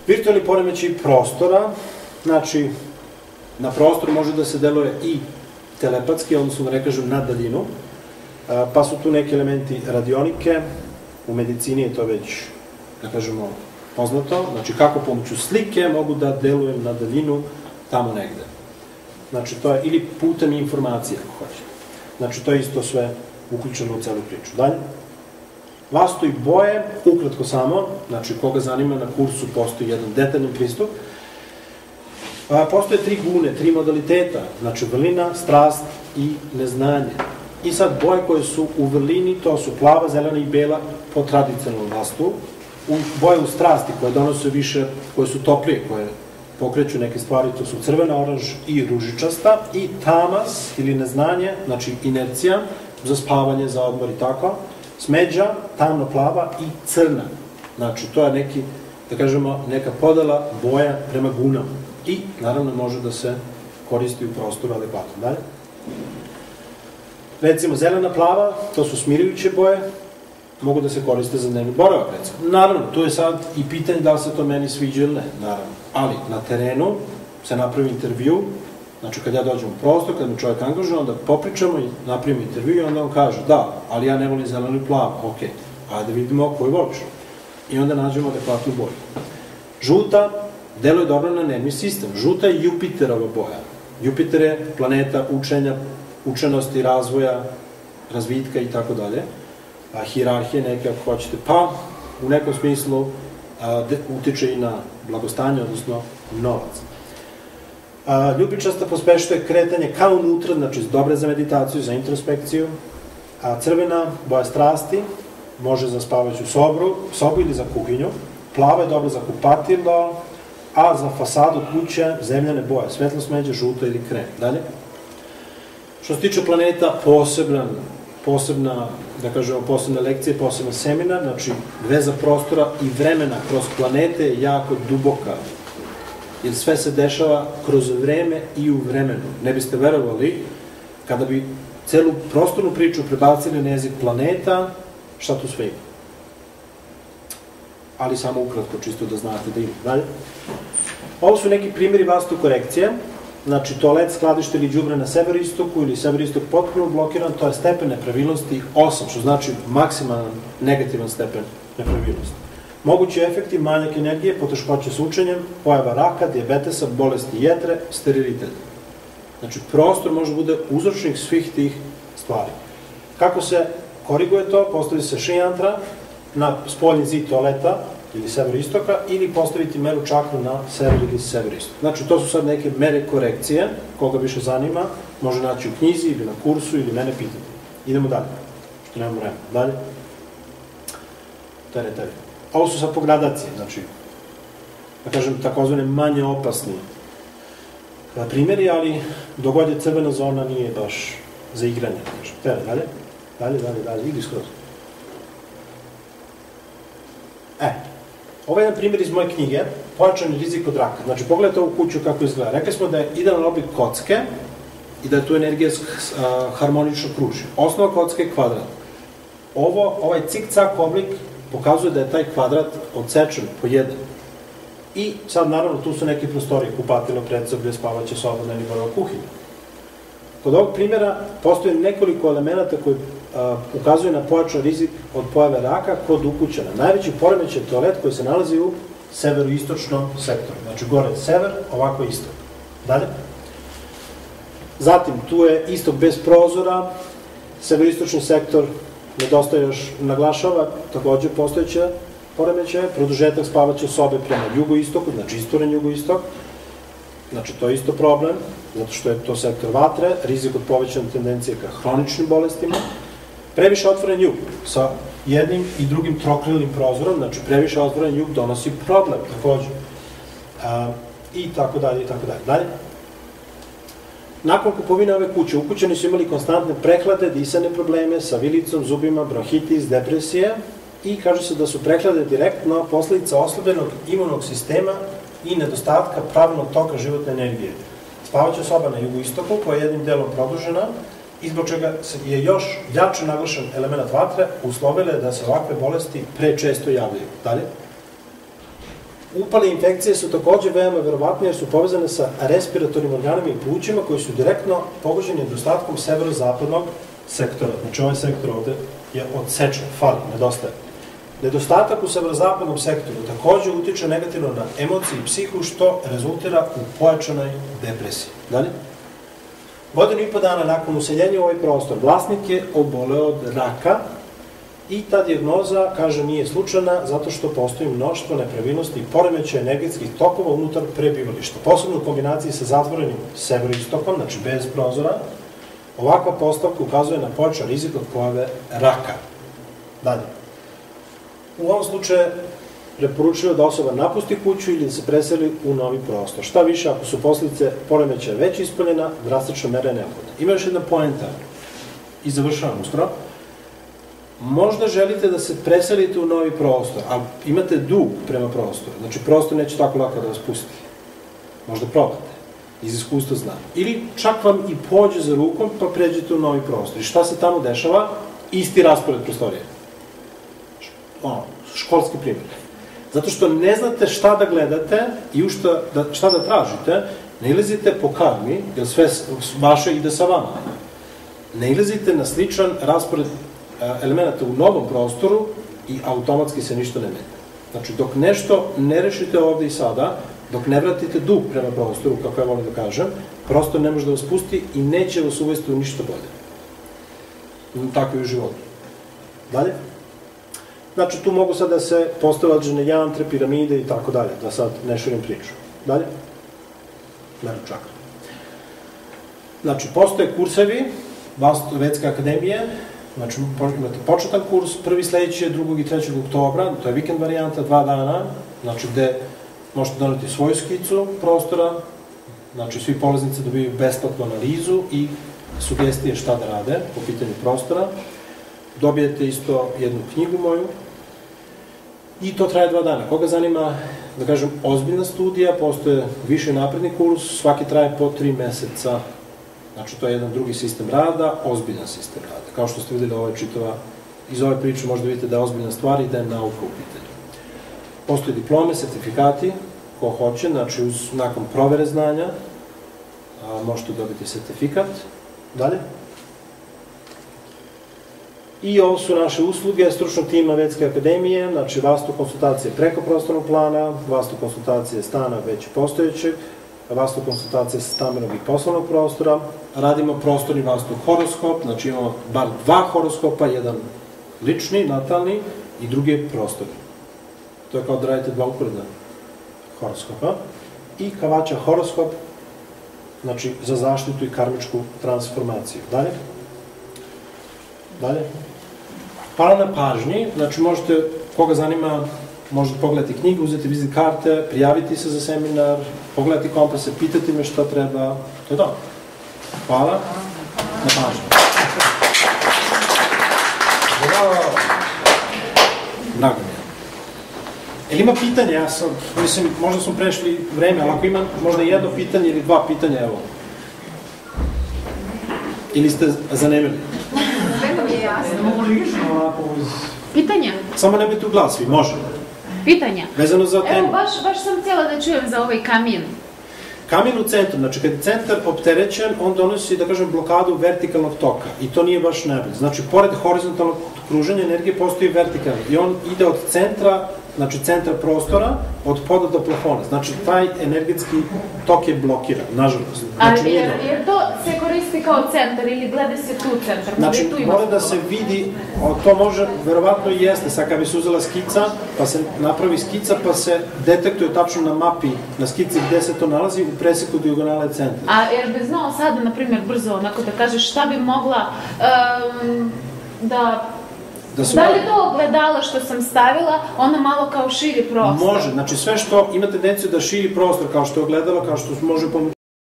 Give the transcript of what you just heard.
Virtualni poremećaj prostora, znači na prostoru može da se deluje i telepatski, odnosno da ne kažem na daljinu, pa su tu neki elementi radionike, u medicini je to već, da kažemo, poznato, znači kako pomoću slike mogu da delujem na daljinu tamo negde. Znači to je, ili putem informacije, ako hoćete. Znači to je isto sve uključeno u celu priču. Dalje. Vastu i boje, ukratko samo, znači koga zanima na kursu postoji jedan detaljan pristup. Postoje 3 gune, 3 modaliteta, znači vrlina, strast i neznanje. I sad boje koje su u vrlini, to su plava, zelena i bela po tradicionalnom vastu. Boje u strasti koje donose više, koje su toplije, koje pokreću neke stvari, to su crvena, oranž i ružičasta. I tamas ili neznanje, znači inercija, za spavanje, za odmor i tako. Smeđa, tamno plava i crna. Znači to je neki, da kažemo, neka podela boja prema gunama. I naravno može da se koristi u prostoru adekvatno. Dalje. Recimo, zelena, plava, to su smirujuće boje, mogu da se koriste za dnevni boravak, recimo. Naravno, tu je sad i pitanje da li se to meni sviđa ili ne, naravno. Ali na terenu se napravi intervju, znači kad ja dođem u prostor, kad me čovjek angažuje, onda popričamo i napravimo intervju i onda on kaže, da, ali ja ne volim zelenu i plavu, ok, ajde vidimo koju voliš. I onda nađemo adekvatnu boju. Žuta deluje dobro na nervni sistem. Žuta je Jupiterova boja. Jupiter je planeta učenja, učenosti, razvoja, razvitka i tako dalje. Hijerarhije neke, ako hoćete, pa u nekom smislu utiče i na blagostanje, odnosno novac. Ljubičasta pospeštuje kretanje kao unutra, znači dobre za meditaciju, za introspekciju. Crvena, boja strasti, može za spavaću sobu ili za kuhinju. Plava je dobra za kupatilo, a za fasadu kuće zemljane boje, svetlo smeđe, žuto ili krem. Dalje. Što se tiče planeta, posebna, da kažemo, posebna lekcija, posebna seminar, znači veza prostora i vremena kroz planete je jako duboka, jer sve se dešava kroz vreme i u vremenu. Ne biste verovali, kada bi celu prostornu priču prebacili na jezik planeta, šta tu sve ima. Ali samo ukratko, čisto da znate da ima. Dalje. Ovo su neki primjeri vastu korekcije. Znači, toalet, skladište ili đubre na severoistoku ili severoistok potpuno blokiran, to je stepen nepravilnosti 8, što znači maksimalan negativan stepen nepravilnosti. Mogući efekti, manjak energije, poteškoće s učenjem, pojava raka, dijabetesa, bolesti jetre, sterilitet. Znači, prostor može bude uzročnik svih tih stvari. Kako se koriguje to? Postavi se šijantra na spoljni zid toaleta ili severoistoka, ili postaviti meru čakru na sever ili severoistok. Znači, to su sad neke mere korekcije, koga više zanima, može naći u knjizi ili na kursu ili mene pitati. Idemo dalje, što nemamo vremena. Dalje. Tere. Ovo su sad po gradaciji, znači, da kažem, takozvane manje opasni primjeri, ali dogod je crvena zona nije baš za igranje. Tere, dalje, idi skroz. Ovo je jedan primjer iz moje knjige, Pojačani rizik od raka. Znači, pogledajte ovu kuću kako izgleda. Rekli smo da je idealan oblik kocke i da je tu energija harmonično kruži. Osnova kocke je kvadrat. Ovaj cik-cak oblik pokazuje da je taj kvadrat odsečen po jedan. I sad, naravno, tu su neki prostori, kupatilo, predsoblje, spavaće soba, dnevni boravak, kuhinja. Kod ovog primjera postoje nekoliko elemenata koji ukazuju na pojačan rizik od pojave raka kod ukućana. Najveći poremećaj je toalet koji se nalazi u severoistočnom sektoru. Znači, gore je sever, ovako je istok. Dalje. Zatim, tu je istok bez prozora, severoistočni sektor nedostaje još naglašava, takođe postojeće poremećaje, produžetak spavaće sobe prema jugoistoku, znači istoren jugoistok, znači to je isto problem, zato što je to sektor vatre, rizik od povećane tendencije ka hroničnim bolestima, previše otvoren jug sa jednim i drugim trokrilnim prozorom, znači previše otvoren jug donosi problem, takođe, i tako dalje, i tako dalje. Dalje. Nakon kupovine ove kuće, ukućani su imali konstantne prehlade, disane probleme sa vilicom, zubima, bronhitis, depresije i kaže se da su prehlade direktno posledica oslabljenog imunog sistema i nedostatka pravilnog toka životne energije. Spavaća soba na jugoistoku, koja je jednim delom produžena, i zbog čega je još jače naglašen element vatre, uslovile da se ovakve bolesti pre često javljaju. Dalje. Upale infekcije su takođe veoma verovatne jer su povezane sa respiratornim organima i plućima koji su direktno pogođeni nedostatkom severozapadnog sektora. Znači ovaj sektor ovde je odsečen, fali, nedostaje. Nedostatak u severozapadnom sektoru takođe utiče negativno na emocije i psihu, što rezultira u pojačanoj depresiji. Dalje? Godinu i po dana nakon useljenja u ovaj prostor, vlasnik je oboleo od raka i ta dijagnoza, kaže, nije slučajna zato što postoji mnoštvo nepravilnosti i poremećaja energetskih tokova unutar prebivališta. Posebno u kombinaciji sa zatvorenim severoistokom, znači bez prozora, ovakva postavka ukazuje na pojačan rizik od pojave raka. Dalje. U ovom slučaju preporučuju da osoba napusti kuću ili da se preseli u novi prostor. Šta više, ako su posljedice poremećaja već ispoljena, drastična mera je neophodna. Ima još jedna poenta i završavam uskoro. Možda želite da se preselite u novi prostor, a imate dug prema prostoru. Znači, prostor neće tako lako da vas pusti. Možda probate. Iz iskustva znam. Ili čak vam i pođe za rukom, pa pređete u novi prostor. I šta se tamo dešava? Isti raspored prostorije. Školski primjer. Zato što ne znate šta da gledate i šta da tražite, ne ilazite po karmi, jer sve vaše ide sa vama. Ne ilazite na sličan raspored elementa u novom prostoru i automatski se ništa ne menja. Znači, dok nešto ne rešite ovde i sada, dok ne vratite dug prema prostoru, kako ja volim da kažem, prostor ne može da vas pusti i neće vas uvesti u ništa bolje. Tako je u životu. Dalje? Znači, tu mogu sad da se postave određene jantre, piramide i tako dalje, da sad ne širim priču. Dalje? Meru čakra. Znači, postoje kursevi Vastovetske akademije, znači, imate početan kurs, prvi sledeći je 2. i 3. oktobra, to je vikend varijanta, 2 dana, znači, gde možete doneti svoju skicu prostora, znači, svi polaznici dobiju besplatnu analizu i sugestije šta da rade po pitanju prostora. Dobijete isto jednu knjigu moju i to traje 2 dana. Koga zanima, da kažem, ozbiljna studija, postoje više napredni kurs, svaki traje po 3 meseca. Znači, to je jedan drugi sistem rada, ozbiljan sistem rada. Kao što ste videli, iz ove priče možda vidite da je ozbiljna stvar i da je nauka u pitanju. Postoje diplome, sertifikati, ko hoće, znači, nakon provere znanja možete dobiti sertifikat. Dalje? I ovo su naše usluge stručnog tima Vetske akademije, znači vastu konsultacije preko prostornog plana, vastu konsultacije stana već postojećeg, vastu konsultacije stambenog i poslovnog prostora, radimo prostorni vastu horoskop, znači imamo bar 2 horoskopa, jedan lični, natalni i drugi je prostorni. To je kao da radite 2 uporedna horoskopa. I Kavača horoskop, znači za zaštitu i karmičku transformaciju. Dalje? Dalje? Hvala na pažnji, znači možete, koga zanima, možete pogledati knjigu, uzeti vizit karte, prijaviti se za seminar, pogledati kompase, pitati me šta treba, to je to. Hvala na pažnji. Drago mi je. Jel ima pitanje, ja sam, mislim, možda smo prešli vreme, ali ako ima možda jedno pitanje ili 2 pitanja, evo. Ili ste zanemili? Pitanja? Samo nemojte u glas, vi može. Pitanja? Vezano za temu. Evo, baš sam htjela da čujem za ovaj kamin. Kamin u centru, znači kad je centar opterećen, on donosi, da kažem, blokadu vertikalnog toka i to nije baš najbolje. Znači, pored horizontalnog kruženja energije postoji vertikalni i on ide od centra, znači centra prostora, od poda do plafona. Znači, taj energetski tok je blokiran, nažalost. Ali jer to se koristi kao centar ili gleda se tu centar? Znači, mora da se vidi, to može, verovatno i jeste, sad kad bi se uzela skica, pa se napravi skica, pa se detektuje tačno na mapi, na skici gde se to nalazi, u preseku dijagonale centra. A jer bi znao sada, na primjer, brzo, onako da kažeš šta bi mogla Da li to ogledalo što sam stavila, ono malo kao širi prostor? Može, znači sve što ima tendenciju da širi prostor, kao što je ogledalo, kao što može pomoći